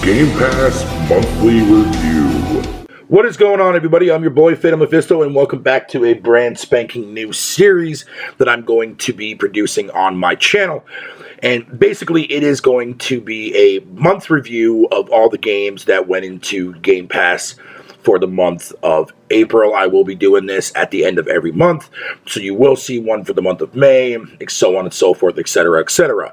Game Pass Monthly Review. What is going on, everybody? I'm your boy, Fatal Mephisto, and welcome back to a brand spanking new series that I'm going to be producing on my channel. And basically, it is going to be a month review of all the games that went into Game Pass for the month of April. I will be doing this at the end of every month, so you will see one for the month of May, so on and so forth, etc., etc.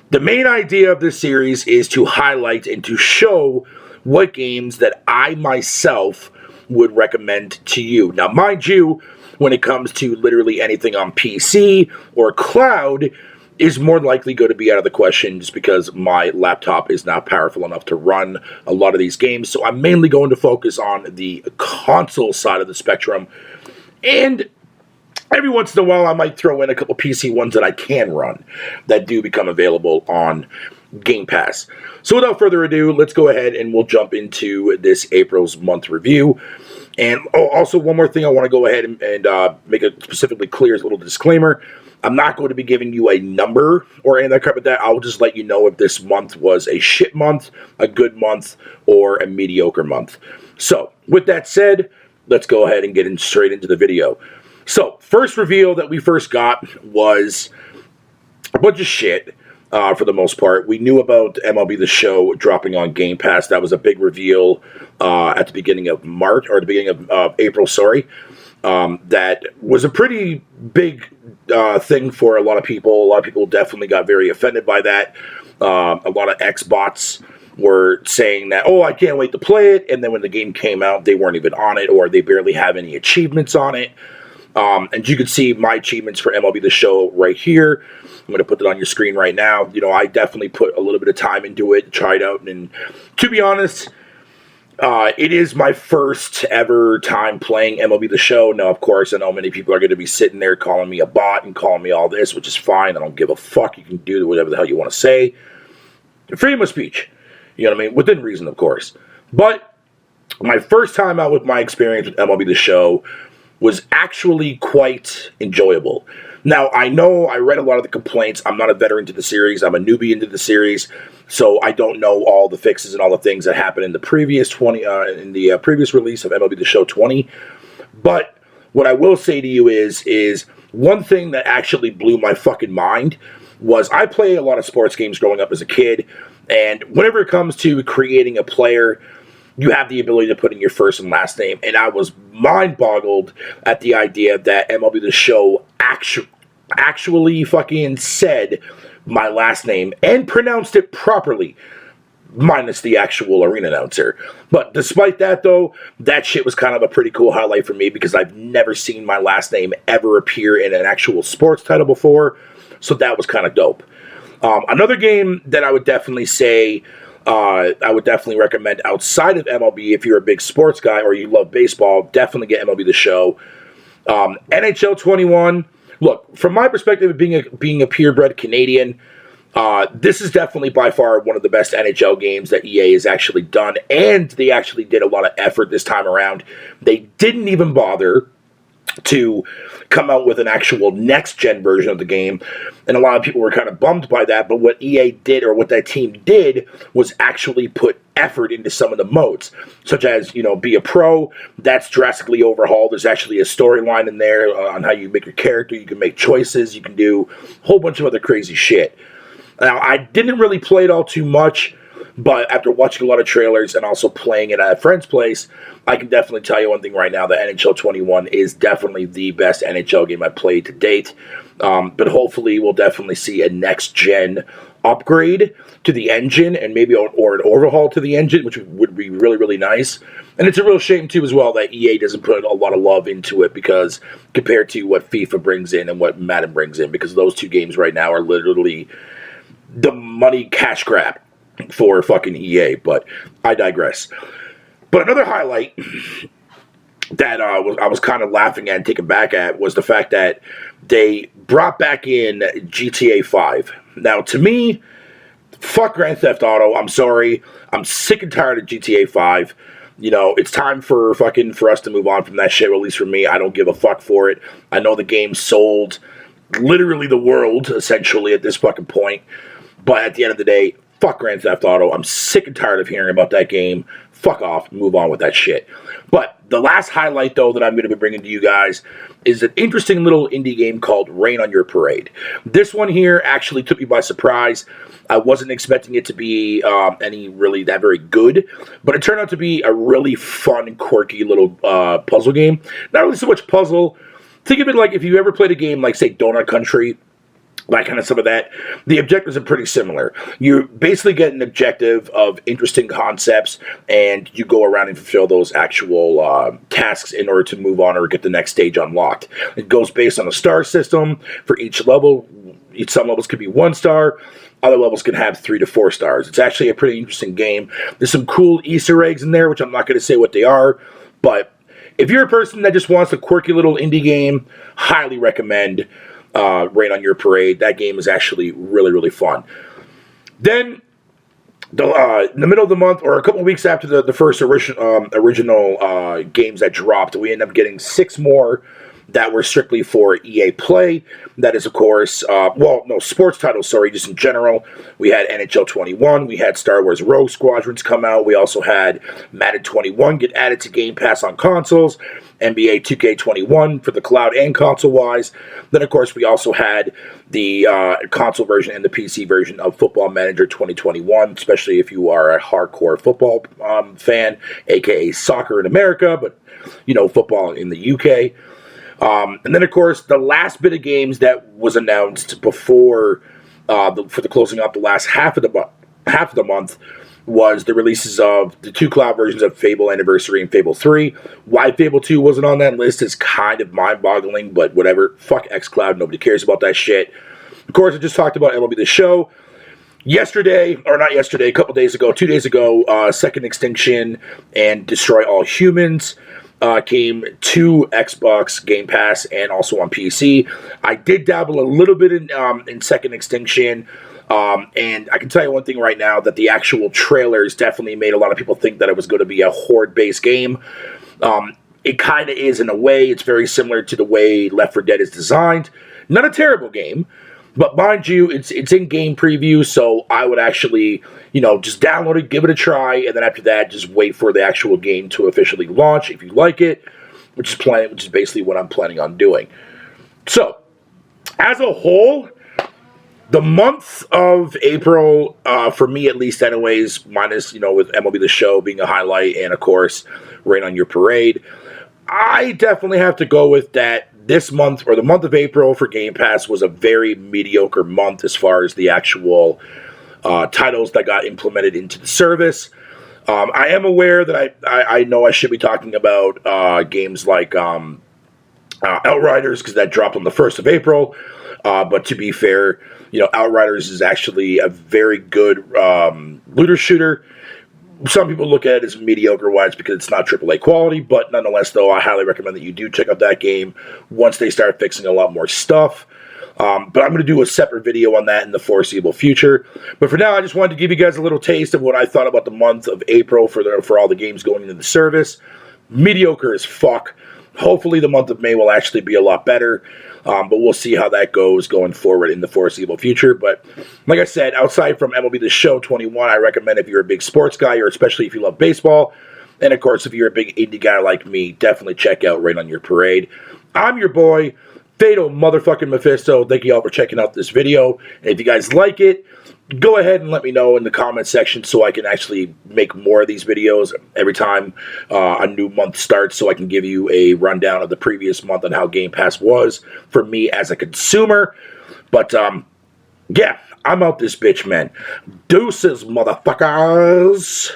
The main idea of this series is to highlight and to show what games that I myself would recommend to you. Now, mind you, when it comes to literally anything on PC or cloud, is more likely going to be out of the question just because my laptop is not powerful enough to run a lot of these games. So I'm mainly going to focus on the console side of the spectrum, and every once in a while, I might throw in a couple PC ones that I can run that do become available on Game Pass. So without further ado, let's go ahead and we'll jump into this April's month review. And also, one more thing I want to go ahead and make it specifically clear as a little disclaimer. I'm not going to be giving you a number or anything like that. I'll just let you know if this month was a shit month, a good month, or a mediocre month. So, with that said, let's go ahead and get straight into the video. So, first reveal that we first got was a bunch of shit, for the most part. We knew about MLB The Show dropping on Game Pass. That was a big reveal at the beginning of March, or the beginning of April, sorry. That was a pretty big thing for a lot of people. A lot of people definitely got very offended by that. A lot of Xbots were saying that, oh, I can't wait to play it. And then when the game came out, they weren't even on it, or they barely have any achievements on it. And you can see my achievements for MLB The Show right here. I'm going to put it on your screen right now. You know, I definitely put a little bit of time into it, tried out, and to be honest, it is my first ever time playing MLB The Show. Now, of course, I know many people are going to be sitting there calling me a bot and calling me all this, which is fine. I don't give a fuck. You can do whatever the hell you want to say. Freedom of speech. You know what I mean? Within reason, of course. But my first time out with my experience with MLB The Show was actually quite enjoyable. Now, I know I read a lot of the complaints. I'm not a veteran to the series. I'm a newbie into the series, so I don't know all the fixes and all the things that happened in the previous previous release of MLB The Show 20. But what I will say to you is one thing that actually blew my fucking mind was I play a lot of sports games growing up as a kid, and whenever it comes to creating a player, you have the ability to put in your first and last name, and I was mind-boggled at the idea that MLB The Show actually fucking said my last name and pronounced it properly, minus the actual arena announcer. But despite that, though, that shit was kind of a pretty cool highlight for me because I've never seen my last name ever appear in an actual sports title before, so that was kind of dope. Another game that I would definitely say I would definitely recommend outside of MLB, if you're a big sports guy or you love baseball, definitely get MLB The Show. NHL 21. Look, from my perspective, being a purebred Canadian, this is definitely by far one of the best NHL games that EA has actually done, and they actually did a lot of effort this time around. They didn't even bother to come out with an actual next-gen version of the game, and a lot of people were kind of bummed by that, but what EA did, or what that team did, was actually put effort into some of the modes, such as, you know, be a pro. That's drastically overhauled. There's actually a storyline in there on how you make your character. You can make choices. You can do a whole bunch of other crazy shit. Now, I didn't really play it all too much, but after watching a lot of trailers and also playing it at a friend's place, I can definitely tell you one thing right now, that NHL 21 is definitely the best NHL game I've played to date. But hopefully we'll definitely see a next-gen upgrade to the engine, and maybe or an overhaul to the engine, which would be really, really nice. And it's a real shame, too, as well, that EA doesn't put a lot of love into it, because compared to what FIFA brings in and what Madden brings in, because those two games right now are literally the money cash grab for fucking EA, but I digress. But another highlight that I was kind of laughing at and taken back at was the fact that they brought back in GTA 5. Now, to me, fuck Grand Theft Auto. I'm sorry. I'm sick and tired of GTA 5. You know, it's time for us to move on from that shit, or at least for me. I don't give a fuck for it. I know the game sold literally the world, essentially, at this fucking point. But at the end of the day, Fuck Grand Theft Auto. I'm sick and tired of hearing about that game. Fuck off. Move on with that shit. But the last highlight, though, that I'm going to be bringing to you guys is an interesting little indie game called Rain on Your Parade. This one here actually took me by surprise. I wasn't expecting it to be any really that very good, but it turned out to be a really fun, quirky little puzzle game. Not really so much puzzle. Think of it like if you ever played a game like, say, Donut Country, like kind of some of that. The objectives are pretty similar. You basically get an objective of interesting concepts, and you go around and fulfill those actual tasks in order to move on or get the next stage unlocked. It goes based on a star system for each level. Some levels could be 1 star. Other levels can have 3 to 4 stars. It's actually a pretty interesting game. There's some cool Easter eggs in there, which I'm not going to say what they are, but if you're a person that just wants a quirky little indie game, highly recommend Rain on Your Parade. That game is actually really, really fun. Then, in the middle of the month, or a couple weeks after the first original games that dropped, we ended up getting 6 more that were strictly for EA Play. That is, of course, sports titles, just in general. We had NHL 21, we had Star Wars Rogue Squadrons come out, we also had Madden 21 get added to Game Pass on consoles, NBA 2K21 for the cloud and console-wise. Then, of course, we also had the console version and the PC version of Football Manager 2021, especially if you are a hardcore football fan, aka soccer in America, but, football in the UK. And then, of course, the last bit of games that was announced before for the closing up the last half of the month was the releases of the 2 cloud versions of Fable Anniversary and Fable 3. Why Fable 2 wasn't on that list is kind of mind-boggling, but whatever. Fuck xCloud. Nobody cares about that shit. Of course, I just talked about MLB The Show. A couple days ago, 2 days ago, Second Extinction and Destroy All Humans came to Xbox Game Pass and also on PC. I did dabble a little bit in Second Extinction, and I can tell you one thing right now, that the actual trailers definitely made a lot of people think that it was going to be a horde-based game. It kind of is in a way. It's very similar to the way Left 4 Dead is designed. Not a terrible game, but mind you, it's in game preview, so I would actually, just download it, give it a try, and then after that, just wait for the actual game to officially launch if you like it, which is basically what I'm planning on doing. So, as a whole, the month of April, for me at least anyways, minus, with MLB The Show being a highlight and, of course, Rain on Your Parade, I definitely have to go with that. This month, or the month of April for Game Pass, was a very mediocre month as far as the actual titles that got implemented into the service. I am aware that I know I should be talking about games like Outriders, because that dropped on the 1st of April. But to be fair, Outriders is actually a very good looter shooter. Some people look at it as mediocre-wise because it's not AAA quality, but nonetheless, though, I highly recommend that you do check out that game once they start fixing a lot more stuff. But I'm going to do a separate video on that in the foreseeable future. But for now, I just wanted to give you guys a little taste of what I thought about the month of April for all the games going into the service. Mediocre as fuck. Hopefully the month of May will actually be a lot better. But we'll see how that goes going forward in the foreseeable future. But like I said, outside from MLB The Show 21, I recommend if you're a big sports guy, or especially if you love baseball. And of course, if you're a big indie guy like me, definitely check out Rain on Your Parade. I'm your boy, Fatal Motherfucking Mephisto. Thank you all for checking out this video. And if you guys like it, go ahead and let me know in the comment section so I can actually make more of these videos every time a new month starts, so I can give you a rundown of the previous month on how Game Pass was for me as a consumer. But, yeah, I'm out this bitch, man. Deuces, motherfuckers.